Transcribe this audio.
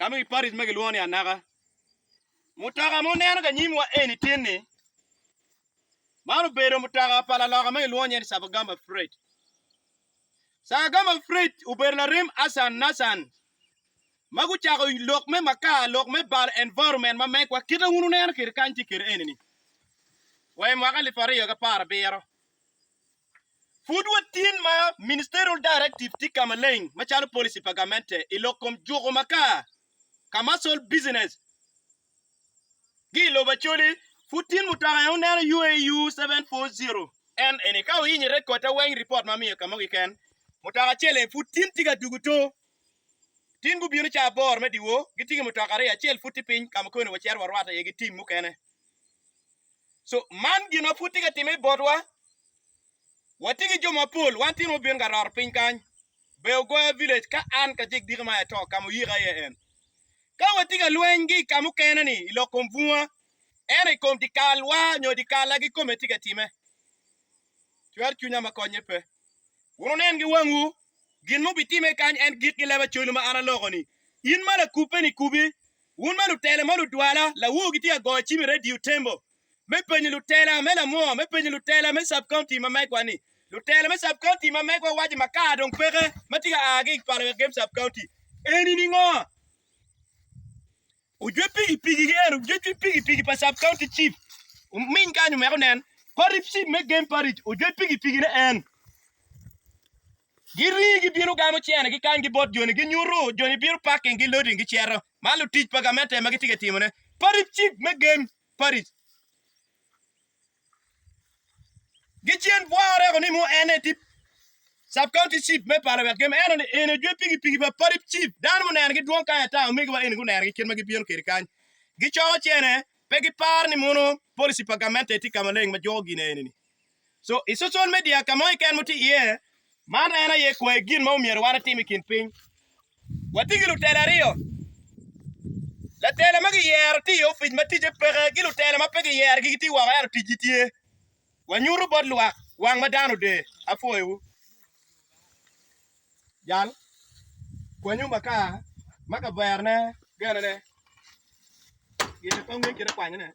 Kami Paris megiluoni anaga. Mutaka mo neno ka nyimwa eni tinni. Manu bedo mutaka pala loka megiluoni en sabagamba freight. Sabagamba freight uberla rim asan nasan. Magu chako lok me maka lok me bal environment ma mekwa kita hunu neno kir kanchi kir eni. Way mwaka lifari yoga para bero. Food tin ma ministerial directive tika maleng machalo policy pagamente ilokom jugo maka commercial business gilo bacholi food tin mutaka yon neno UAU 740 and eni ka winyi record awang report mamiyo kamogi ken mutaka chele food tin tiga duguto tin gu biro cha bor mediwo gitigi mutaka re achel futi piny kamakono wacher warwata yegi team mukene so man gino futi ga time bodwa watigi joma pol wantin mo bien garar piny kany Beogoya village ka an ka jik digma ya to kamo yiga ye en ka watiga lwengi kamu kene ni ilo komvua ene kom dikalwa nyo dikala gi kometiga time chwer chunya makonye pe unonen gi wangu gin mo bitime kany en gik gi leba chulu ma ana logoni in mala kupe ni kubi un malu tele malu dwala la wugi tiga go chimi radio tembo me penyi lutela me la mo me penyi lutela me sub county ma mai kwani lutela me sub county ma mai kwa waji makado pere matiga agi pala game sub county eni ni ngo ujwe pigi gero ujwe pigi pa sub county chief min kanyu me konen parip chief me game parich ujwe pigi ne en giri gi biro gamo chiene gi kan gi bot joni gi nyuru joni biro parking gi loading gi chero malu tich pagamente ma gitiga timone parip chief me game parich Gichien boare ko ni mo ene tip sub county chief me pala wet game ene jwe pigi ba parip chief dan mo nen gi duon kan ta mi ga ene go ner gi ken ma gi bion kiri kan gi cho chene pe gi par ni mono policy pagamente ti kamaleng ma jogi ne ni so i social media kamo ken muti ye man ena ye ko gin mo mier wana timi kin pin watigi lu telario la tele ma gi yer ti yo fin ma ti je pere gi lu tele ma pe gi yer gi ti wa yer ti jitie wanyuru bodluwa wang madano de afoyu jal kwanyu maka maka bayarne gana ne yete tongen kire kwanyane